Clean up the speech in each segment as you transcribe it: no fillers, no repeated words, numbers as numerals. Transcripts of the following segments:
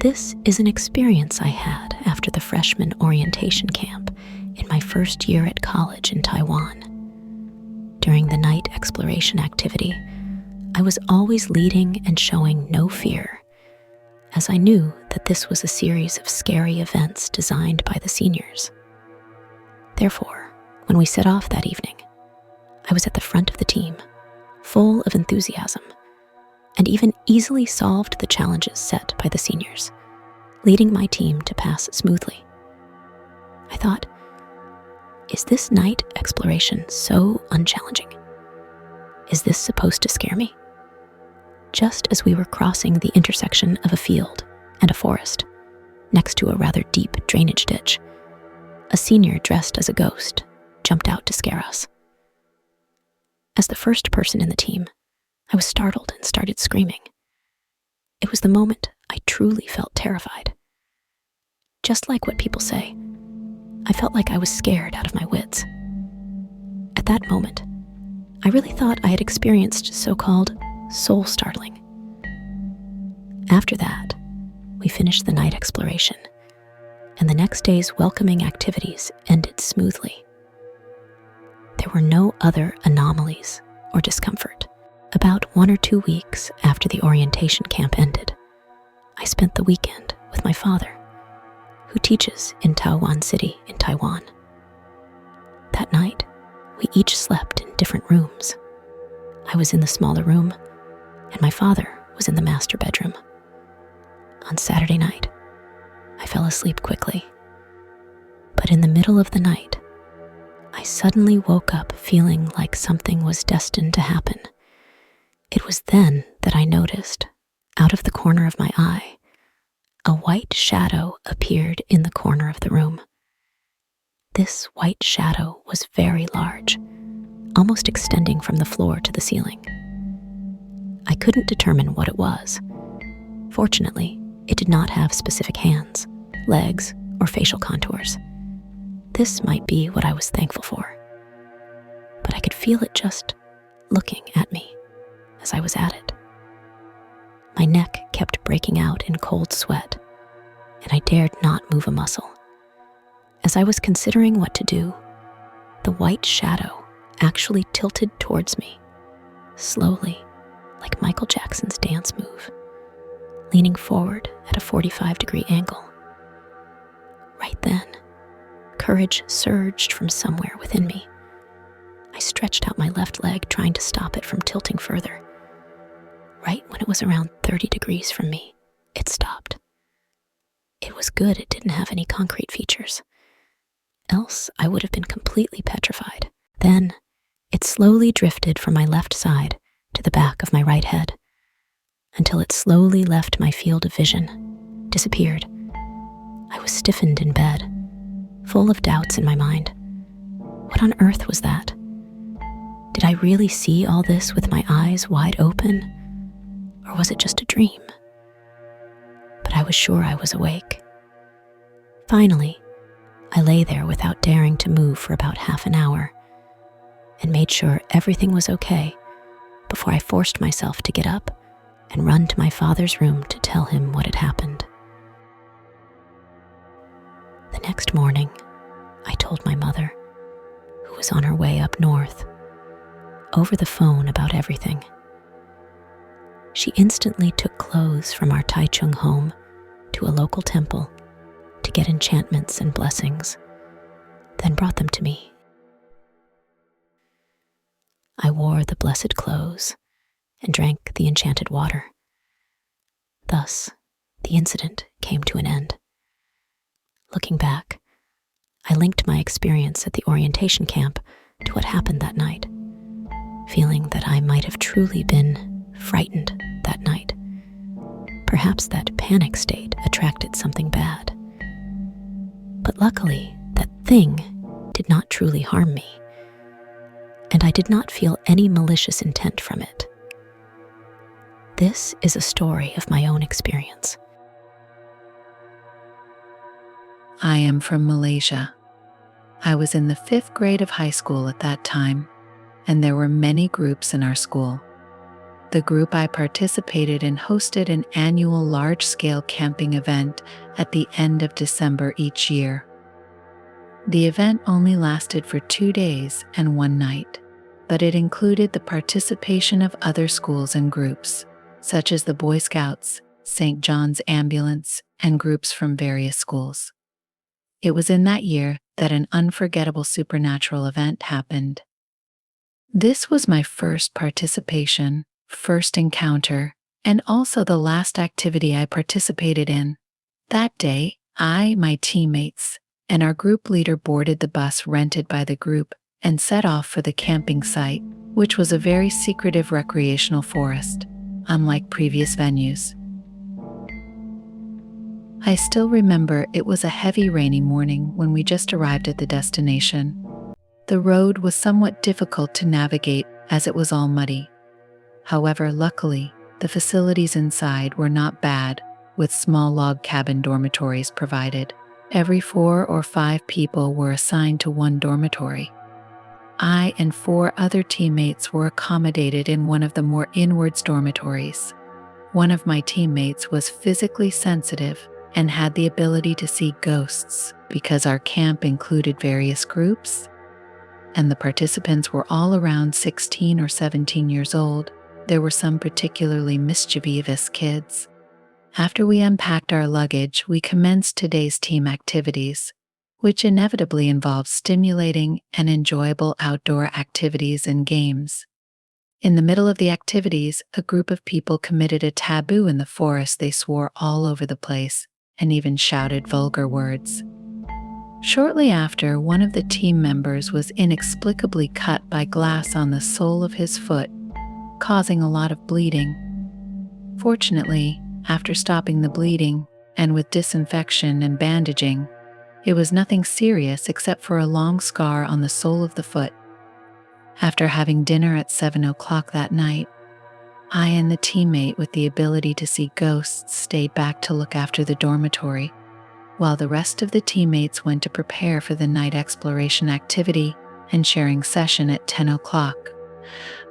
This is an experience I had after the freshman orientation camp in my first year at college in Taiwan. During the night exploration activity, I was always leading and showing no fear, as I knew that this was a series of scary events designed by the seniors. Therefore, when we set off that evening, I was at the front of the team, full of enthusiasm, and even easily solved the challenges set by the seniors, leading my team to pass smoothly. I thought, is this night exploration so unchallenging? Is this supposed to scare me? Just as we were crossing the intersection of a field and a forest, next to a rather deep drainage ditch, a senior dressed as a ghost jumped out to scare us. As the first person in the team, I was startled and started screaming. It was the moment I truly felt terrified. Just like what people say, I felt like I was scared out of my wits. At that moment, I really thought I had experienced so-called soul startling. After that, we finished the night exploration, and the next day's welcoming activities ended smoothly. There were no other anomalies or discomfort. About 1 or 2 weeks after the orientation camp ended, I spent the weekend with my father, who teaches in Taowan City in Taiwan. That night, we each slept in different rooms. I was in the smaller room, and my father was in the master bedroom. On Saturday night, I fell asleep quickly, but in the middle of the night, I suddenly woke up feeling like something was destined to happen. It was then that I noticed, out of the corner of my eye, a white shadow appeared in the corner of the room. This white shadow was very large, almost extending from the floor to the ceiling. I couldn't determine what it was. Fortunately, it did not have specific hands, legs, or facial contours. This might be what I was thankful for. But I could feel it just looking at me as I was at it. My neck kept breaking out in cold sweat, and I dared not move a muscle. As I was considering what to do, the white shadow actually tilted towards me, slowly, like Michael Jackson's dance move, leaning forward at a 45-degree angle. Right then, courage surged from somewhere within me. I stretched out my left leg, trying to stop it from tilting further. Right when it was around 30 degrees from me, it stopped. It was good it didn't have any concrete features. Else I would have been completely petrified. Then, it slowly drifted from my left side to the back of my right head, until it slowly left my field of vision, disappeared. I was stiffened in bed, full of doubts in my mind. What on earth was that? Did I really see all this with my eyes wide open? Or was it just a dream? But I was sure I was awake. Finally, I lay there without daring to move for about half an hour and made sure everything was okay before I forced myself to get up and run to my father's room to tell him what had happened. The next morning, I told my mother, who was on her way up north, over the phone about everything. She instantly took clothes from our Taichung home to a local temple to get enchantments and blessings, then brought them to me. I wore the blessed clothes and drank the enchanted water. Thus, the incident came to an end. Looking back, I linked my experience at the orientation camp to what happened that night, feeling that I might have truly been frightened that night. Perhaps that panic state attracted something bad. But luckily, that thing did not truly harm me, and I did not feel any malicious intent from it. This is a story of my own experience. I am from Malaysia. I was in the 5th grade of high school at that time, and there were many groups in our school. the group I participated in hosted an annual large-scale camping event at the end of December each year. The event only lasted for 2 days and 1 night, but it included the participation of other schools and groups, such as the Boy Scouts, St. John's Ambulance, and groups from various schools. It was in that year that an unforgettable supernatural event happened. This was my first participation, first encounter, and also the last activity I participated in. That day, I, my teammates, and our group leader boarded the bus rented by the group and set off for the camping site, which was a very secretive recreational forest, unlike previous venues. I still remember it was a heavy rainy morning when we just arrived at the destination. The road was somewhat difficult to navigate as it was all muddy. However, luckily, the facilities inside were not bad, with small log cabin dormitories provided. Every 4 or 5 people were assigned to one dormitory. I and 4 other teammates were accommodated in one of the more inwards dormitories. One of my teammates was physically sensitive and had the ability to see ghosts because our camp included various groups, and the participants were all around 16 or 17 years old. There were some particularly mischievous kids. After we unpacked our luggage, we commenced today's team activities, which inevitably involved stimulating and enjoyable outdoor activities and games. In the middle of the activities, a group of people committed a taboo in the forest. They swore all over the place and even shouted vulgar words. Shortly after, one of the team members was inexplicably cut by glass on the sole of his foot, causing a lot of bleeding. Fortunately, after stopping the bleeding, and with disinfection and bandaging, it was nothing serious except for a long scar on the sole of the foot. After having dinner at 7 o'clock that night, I and the teammate with the ability to see ghosts stayed back to look after the dormitory, while the rest of the teammates went to prepare for the night exploration activity and sharing session at 10 o'clock.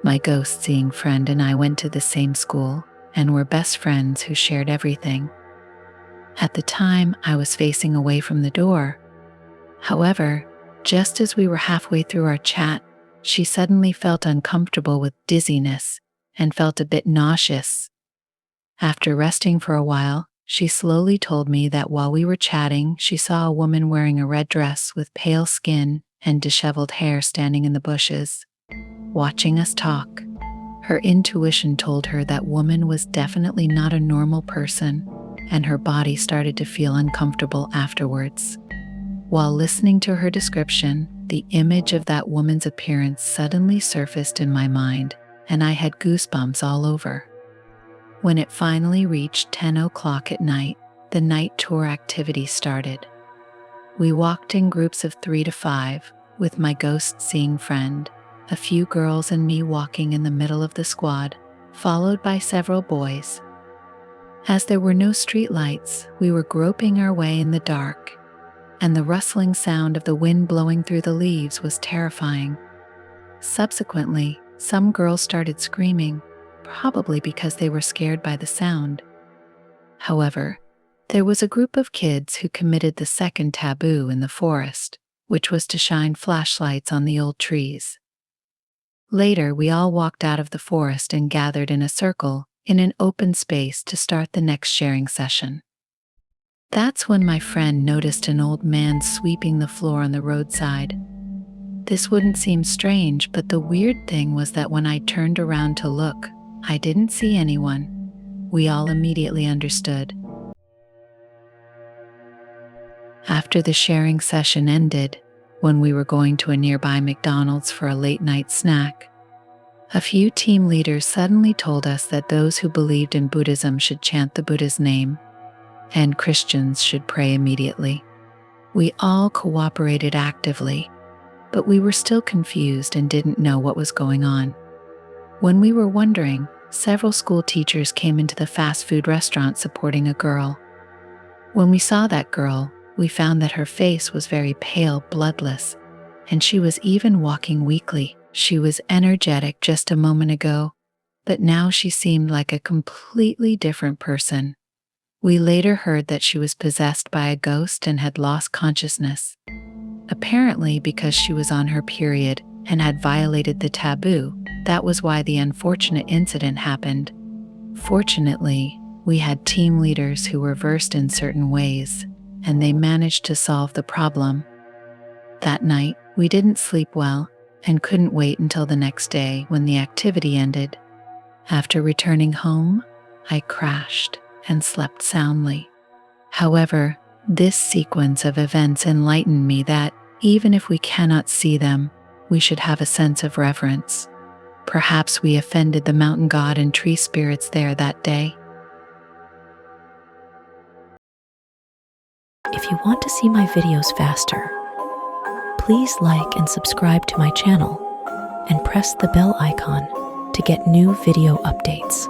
My ghost-seeing friend and I went to the same school and were best friends who shared everything. At the time, I was facing away from the door. However, just as we were halfway through our chat, she suddenly felt uncomfortable with dizziness and felt a bit nauseous. After resting for a while, she slowly told me that while we were chatting, she saw a woman wearing a red dress with pale skin and disheveled hair standing in the bushes, watching us talk. Her intuition told her that woman was definitely not a normal person, and her body started to feel uncomfortable afterwards. While listening to her description, the image of that woman's appearance suddenly surfaced in my mind, and I had goosebumps all over. When it finally reached 10 o'clock at night, the night tour activity started. We walked in groups of 3 to 5, with my ghost-seeing friend, a few girls and me walking in the middle of the squad, followed by several boys. As there were no streetlights, we were groping our way in the dark, and the rustling sound of the wind blowing through the leaves was terrifying. Subsequently, some girls started screaming, probably because they were scared by the sound. However, there was a group of kids who committed the second taboo in the forest, which was to shine flashlights on the old trees. Later, we all walked out of the forest and gathered in a circle in an open space to start the next sharing session. That's when my friend noticed an old man sweeping the floor on the roadside. This wouldn't seem strange, but the weird thing was that when I turned around to look, I didn't see anyone. We all immediately understood. After the sharing session ended, when we were going to a nearby McDonald's for a late-night snack, a few team leaders suddenly told us that those who believed in Buddhism should chant the Buddha's name, and Christians should pray immediately. We all cooperated actively, but we were still confused and didn't know what was going on. When we were wondering, several school teachers came into the fast food restaurant supporting a girl. When we saw that girl, we found that her face was very pale, bloodless, and she was even walking weakly. She was energetic just a moment ago, but now she seemed like a completely different person. We later heard that she was possessed by a ghost and had lost consciousness, apparently because she was on her period and had violated the taboo. That was why the unfortunate incident happened. Fortunately, we had team leaders who were versed in certain ways, and they managed to solve the problem. That night, we didn't sleep well and couldn't wait until the next day when the activity ended. After returning home, I crashed and slept soundly. However, this sequence of events enlightened me that even if we cannot see them, we should have a sense of reverence. Perhaps we offended the mountain god and tree spirits there that day. If you want to see my videos faster, please like and subscribe to my channel and press the bell icon to get new video updates.